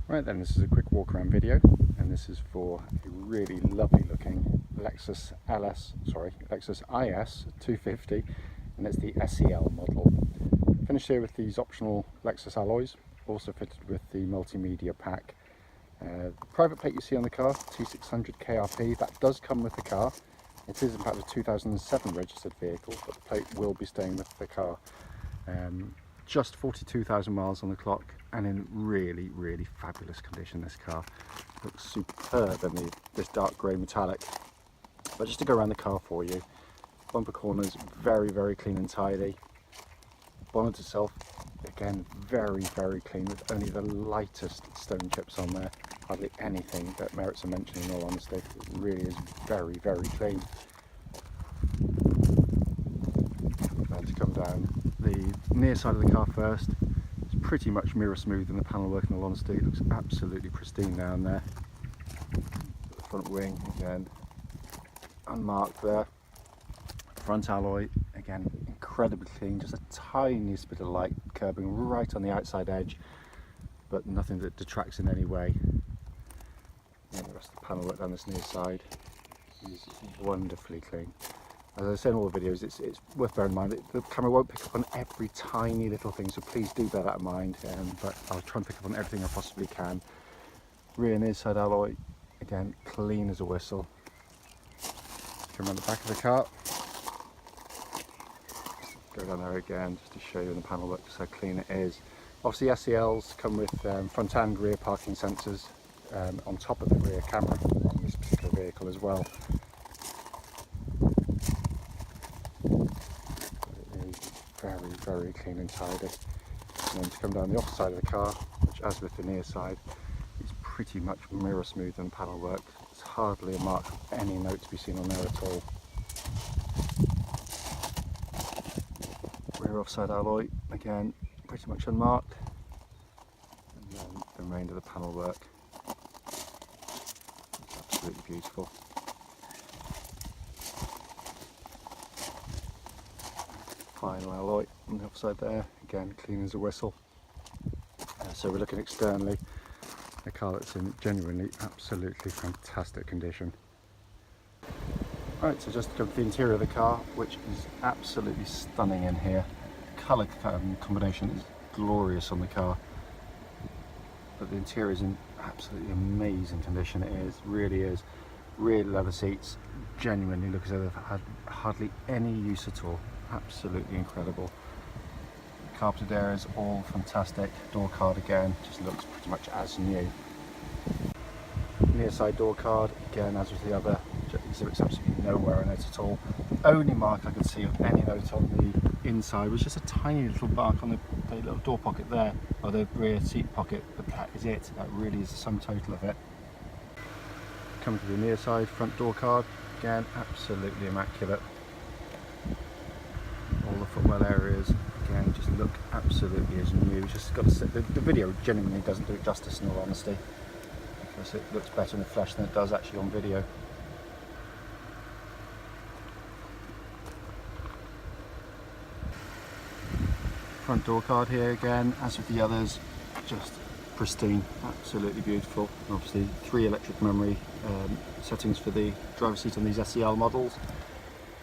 Right then, this is a quick walk around video, and this is for a really lovely looking Lexus IS 250, and it's the SEL model. Finished here with these optional Lexus alloys, also fitted with the multimedia pack. The private plate you see on the car, T600KRP, that does come with the car. It is in fact a 2007 registered vehicle, but the plate will be staying with the car. Just 42,000 miles on the clock, and in really fabulous condition. This car looks superb in this dark grey metallic. But just to go around the car for you, bumper corners very clean and tidy. Bonnet itself, again, very clean, with only the lightest stone chips on there. Hardly anything that merits a mention, in all honesty. It really is very clean. And to come down the near side of the car first, it's pretty much mirror smooth in the panel work, in all honesty. It looks absolutely pristine down there. The front wing, again, unmarked there. Front alloy, again, incredibly clean, just a tiniest bit of light curbing right on the outside edge, but nothing that detracts in any way. And the rest of the panel work down this near side is wonderfully clean. As I say in all the videos, it's worth bearing in mind that the camera won't pick up on every tiny little thing, so please do bear that in mind, but I'll try and pick up on everything I possibly can. Rear and inside alloy, again, clean as a whistle. Come around the back of the car, go down there again just to show you in the panel work just how clean it is. Obviously SELs come with front and rear parking sensors on top of the rear camera on this particular vehicle as well. Very clean and tidy. And then to come down the opposite side of the car, which, as with the near side, is pretty much mirror smooth and panel work. There's hardly a mark of any note to be seen on there at all. Rear offside alloy, again, pretty much unmarked. And then the remainder of the panel work. It's absolutely beautiful. Final alloy on the offside there, again clean as a whistle. So we're looking externally, a car that's in genuinely absolutely fantastic condition. Right, so just to go to the interior of the car, which is absolutely stunning in here. Colour combination is glorious on the car, but the interior is in absolutely amazing condition. It is, really is. Rear leather seats genuinely look as though they've had hardly any use at all. Absolutely incredible. Carpeted areas, all fantastic. Door card again, just looks pretty much as new. Near side door card, again as with the other, exhibits absolutely nowhere in it at all. The only mark I could see of any note on the inside was just a tiny little mark on the little door pocket there, or the rear seat pocket, but that is it. That really is the sum total of it. Come to the near side, front door card, again absolutely immaculate. All the footwell areas, again, just look absolutely as new. Just got to say, the video genuinely doesn't do it justice, in all honesty, because it looks better in the flesh than it does actually on video. Front door card here again, as with the others, just pristine, absolutely beautiful. And obviously 3 electric memory settings for the driver's seat on these SEL models.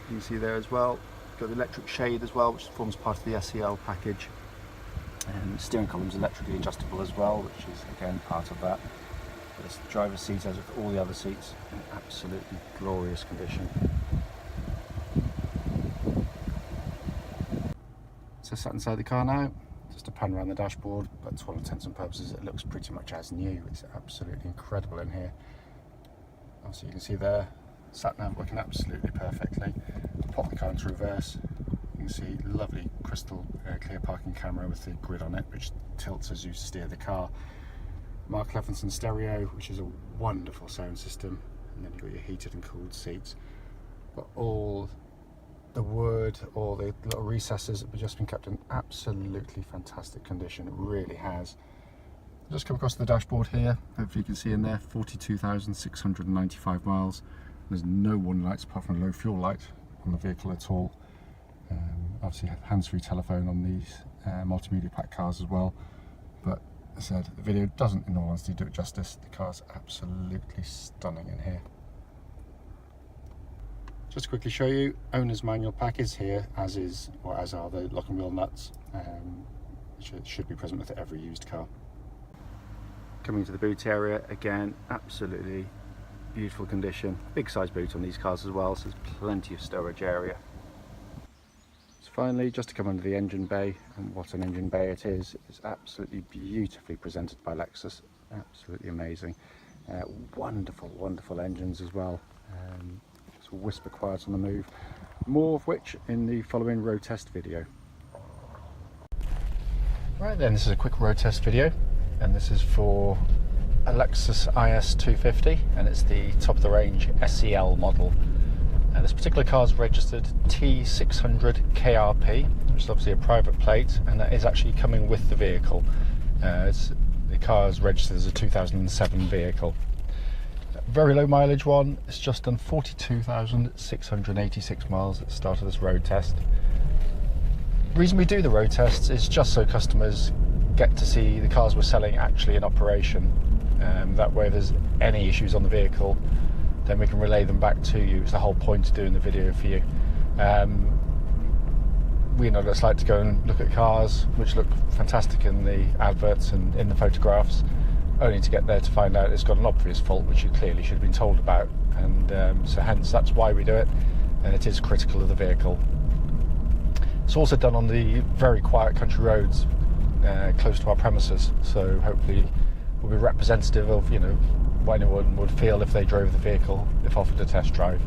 You can see there as well. Got the electric shade as well, which forms part of the SEL package. And the steering column is electrically adjustable as well, which is again part of that. This driver's seat, as with all the other seats, in absolutely glorious condition. So sat inside the car now, just a pan around the dashboard, but to all intents and purposes it looks pretty much as new. It's absolutely incredible in here. Obviously you can see there, sat nav working absolutely perfectly. Pop the car into reverse, you can see lovely crystal clear parking camera with the grid on it, which tilts as you steer the car. Mark Levinson stereo, which is a wonderful sound system, and then you've got your heated and cooled seats. But all the wood, all the little recesses have just been kept in absolutely fantastic condition. It really has. Just come across the dashboard here, hopefully you can see in there 42,695 miles. There's no warning lights apart from a low fuel light on the vehicle at all. Obviously hands-free telephone on these multimedia pack cars as well, but I said, the video doesn't, in all honesty, do it justice. The car's absolutely stunning in here. Just to quickly show you, owner's manual pack is here, as are the lock and wheel nuts, which should be present with every used car. Coming to the boot area, again, absolutely beautiful condition. Big size boot on these cars as well, so there's plenty of storage area. So finally, just to come under the engine bay, and what an engine bay it is. It's absolutely beautifully presented by Lexus, absolutely amazing. Wonderful, wonderful engines as well. It's whisper quiet on the move, more of which in the following road test video. Right then, this is a quick road test video, and this is for a Lexus IS 250, and it's the top of the range SEL model. This particular car is registered T600KRP, which is obviously a private plate, and that is actually coming with the vehicle. The car is registered as a 2007 vehicle. Very low mileage one. It's just done 42,686 miles at the start of this road test. The reason we do the road tests is just so customers get to see the cars we're selling actually in operation. That way, if there's any issues on the vehicle, then we can relay them back to you. It's the whole point of doing the video for you. We know what it's like to go and look at cars which look fantastic in the adverts and in the photographs, only to get there to find out it's got an obvious fault which you clearly should have been told about, and so hence that's why we do it, and it is critical of the vehicle. It's also done on the very quiet country roads close to our premises, so hopefully will be representative of, you know, what anyone would feel if they drove the vehicle if offered a test drive.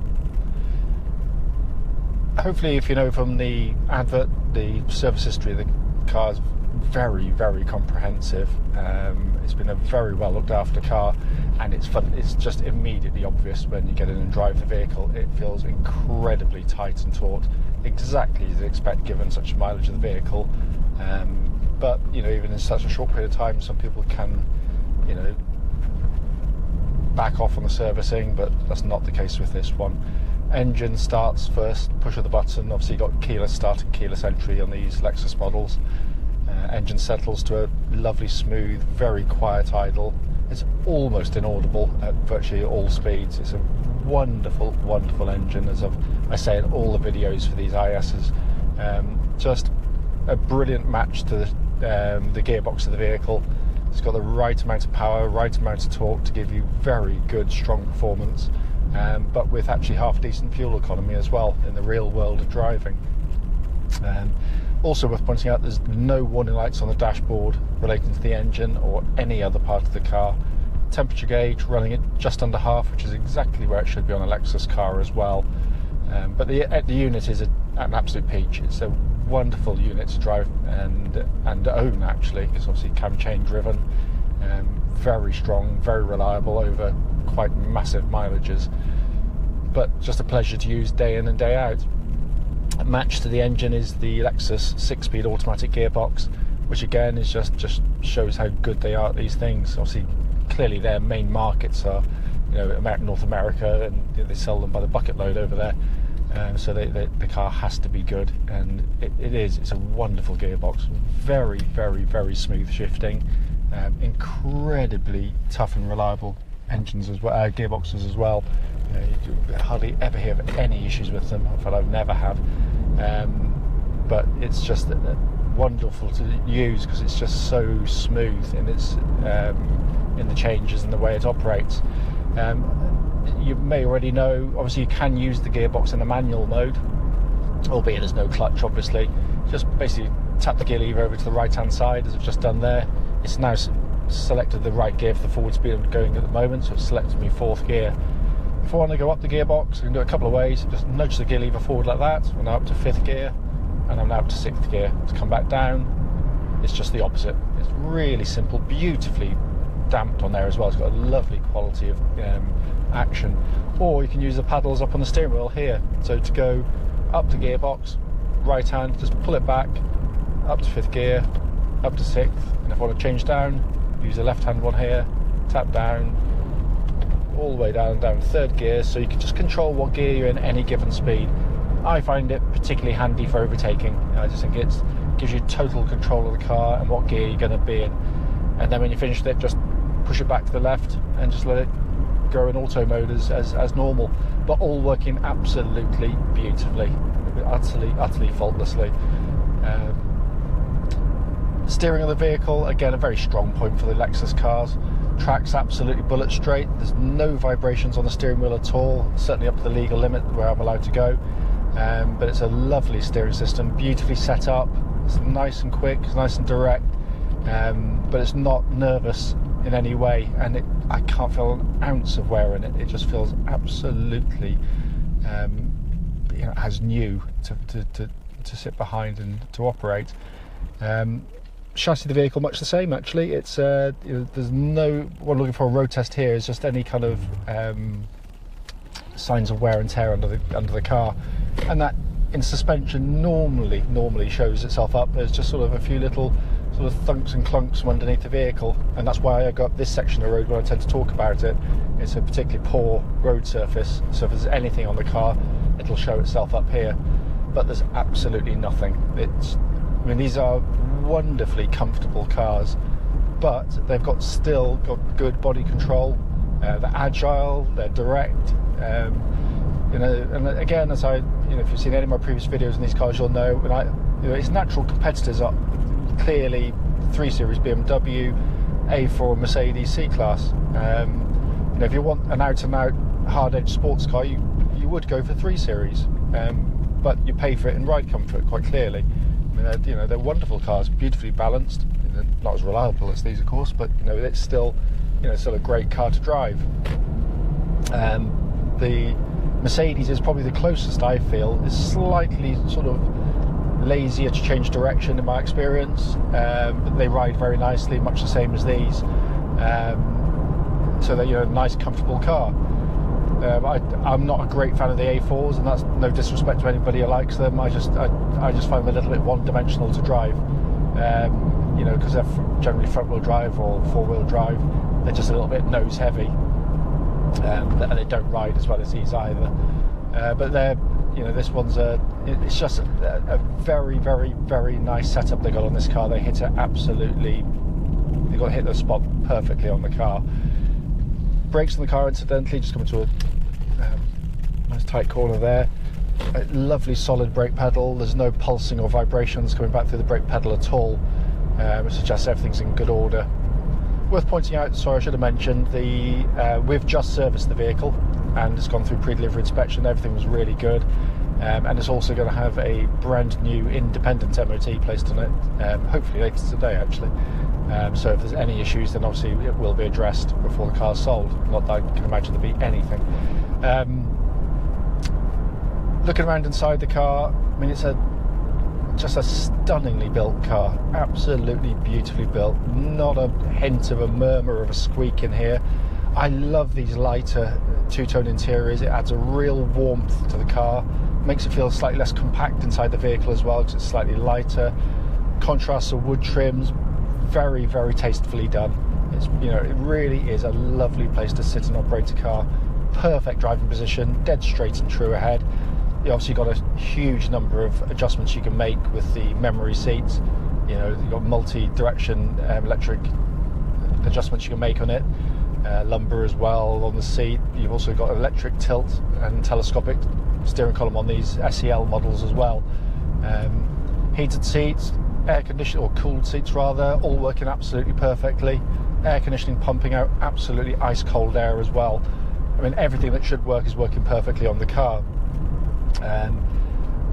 Hopefully, if you know from the advert, the service history of the car is very, very comprehensive. It's been a very well looked after car, and it's fun. It's just immediately obvious when you get in and drive the vehicle. It feels incredibly tight and taut, exactly as you'd expect given such a mileage of the vehicle. But you know, even in such a short period of time, some people can, you know, back off on the servicing, but that's not the case with this one. Engine starts first, push of the button. Obviously, you've got keyless start and keyless entry on these Lexus models. Engine settles to a lovely, smooth, very quiet idle. It's almost inaudible at virtually all speeds. It's a wonderful, wonderful engine, as I say in all the videos for these ISs. Just a brilliant match to the gearbox of the vehicle. It's got the right amount of power, right amount of torque to give you very good, strong performance, but with actually half decent fuel economy as well in the real world of driving. Also worth pointing out, there's no warning lights on the dashboard relating to the engine or any other part of the car. Temperature gauge running at just under half, which is exactly where it should be on a Lexus car as well. But the unit is an absolute peach. It's a wonderful unit to drive and own, actually, because obviously cam chain driven, very strong, very reliable over quite massive mileages, but just a pleasure to use day in and day out. Matched to the engine is the Lexus 6-speed automatic gearbox, which again is just shows how good they are at these things. Obviously, clearly their main markets are, you know, North America, and they sell them by the bucket load over there. So the car has to be good, and it is. It's a wonderful gearbox, very, very, very smooth shifting, incredibly tough and reliable engines as well, gearboxes as well. You hardly ever hear of any issues with them. In fact, I've never have. But it's just wonderful to use because it's just so smooth in its in the changes and the way it operates. You may already know, obviously you can use the gearbox in a manual mode, albeit there's no clutch obviously. Just basically tap the gear lever over to the right hand side, as I've just done there. It's now selected the right gear for the forward speed I'm going at the moment, so it's selected me 4th gear. If I want to go up the gearbox, I can do it a couple of ways. Just nudge the gear lever forward like that. I'm now up to 5th gear, and I'm now up to 6th gear. To come back down, it's just the opposite. It's really simple, beautifully damped on there as well. It's got a lovely quality of action. Or you can use the paddles up on the steering wheel here. So to go up the gearbox, right hand, just pull it back, up to 5th gear, up to 6th. And if I want to change down, use the left hand one here, tap down, all the way down to 3rd gear, so you can just control what gear you're in any given speed. I find it particularly handy for overtaking. I just think it gives you total control of the car and what gear you're going to be in. and then when you finish it, just push it back to the left and just let it go in auto mode as normal, but all working absolutely beautifully, utterly faultlessly. Steering of the vehicle, again, a very strong point for the Lexus cars. Track's absolutely bullet straight. There's no vibrations on the steering wheel at all, certainly up to the legal limit where I'm allowed to go. But it's a lovely steering system, beautifully set up. It's nice and quick, it's nice and direct, but it's not nervous in any way, and I can't feel an ounce of wear in it. It just feels absolutely as new to sit behind and to operate. Chassis of the vehicle much the same, actually. It's there's no, what I'm looking for a road test here is just any kind of signs of wear and tear under the car, and that in suspension normally shows itself up. There's just sort of a few little sort of thunks and clunks from underneath the vehicle, and that's why I got this section of road when I tend to talk about it. It's a particularly poor road surface, so if there's anything on the car, it'll show itself up here, but there's absolutely nothing. I mean, these are wonderfully comfortable cars, but they've still got good body control. They're agile, they're direct. And again, as if you've seen any of my previous videos in these cars, you'll know its natural competitors are clearly 3 Series BMW, A4 Mercedes C-Class. If you want an out-and-out hard-edged sports car, you would go for 3 Series, but you pay for it in ride comfort quite clearly. I mean, they're wonderful cars, beautifully balanced. They're not as reliable as these, of course, but it's still a great car to drive. The Mercedes is probably the closest I feel. It's slightly sort of lazier to change direction in my experience, but they ride very nicely, much the same as these. So they're a nice, comfortable car. I'm not a great fan of the A4s, and that's no disrespect to anybody who likes them. I just find them a little bit one-dimensional to drive. Because they're generally front-wheel drive or four-wheel drive. They're just a little bit nose-heavy, and they don't ride as well as these either. But they're, this one's it's just a very, very, very nice setup they got on this car. They hit it absolutely. They got to hit the spot perfectly on the car. Brakes on the car, incidentally, just coming to a nice tight corner there. A lovely solid brake pedal. There's no pulsing or vibrations coming back through the brake pedal at all, which suggests everything's in good order. Worth pointing out, sorry, I should have mentioned, we've just serviced the vehicle and it's gone through pre-delivery inspection. Everything was really good, and it's also going to have a brand new independent MOT placed on it, hopefully later today, actually. So if there's any issues, then obviously it will be addressed before the car's sold. Not that I can imagine there'll be anything. Looking around inside the car, I mean, it's just a stunningly built car, absolutely beautifully built. Not a hint of a murmur of a squeak in here. I love these lighter two-tone interiors. It adds a real warmth to the car, makes it feel slightly less compact inside the vehicle as well, because it's slightly lighter. Contrasts of wood trims, very, very tastefully done. It's, it really is a lovely place to sit and operate a car. Perfect driving position, dead straight and true ahead. You obviously got a huge number of adjustments you can make with the memory seats. You've got multi-direction electric adjustments you can make on it. Lumbar as well on the seat. You've also got electric tilt and telescopic steering column on these SEL models as well. Heated seats, air conditioning, or cooled seats rather, all working absolutely perfectly. Air conditioning pumping out absolutely ice cold air as well. I mean, everything that should work is working perfectly on the car.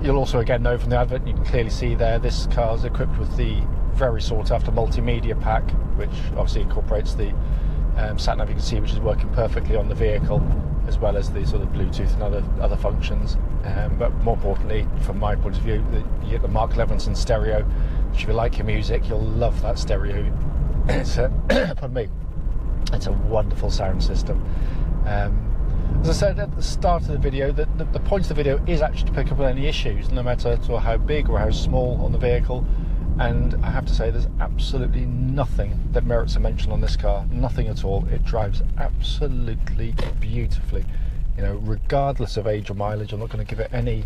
You'll also again know from the advert, you can clearly see there, this car is equipped with the very sought after multimedia pack, which obviously incorporates the sat-nav you can see, which is working perfectly on the vehicle, as well as the sort of Bluetooth and other functions. But more importantly, from my point of view, you get the Mark Levinson stereo, which if you like your music, you'll love that stereo. It's pardon me, it's a wonderful sound system. As I said at the start of the video, the point of the video is actually to pick up on any issues, no matter sort of how big or how small on the vehicle. And I have to say, there's absolutely nothing that merits a mention on this car. Nothing at all. It drives absolutely beautifully. Regardless of age or mileage, I'm not going to give it any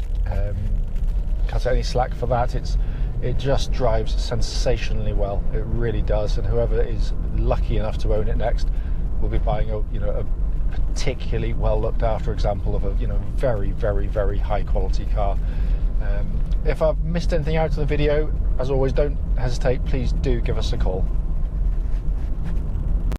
cut any slack for that. It's It just drives sensationally well. It really does. And whoever is lucky enough to own it next will be buying a particularly well looked after example of a very, very, very high quality car. If I've missed anything out of the video, as always, don't hesitate, please do give us a call.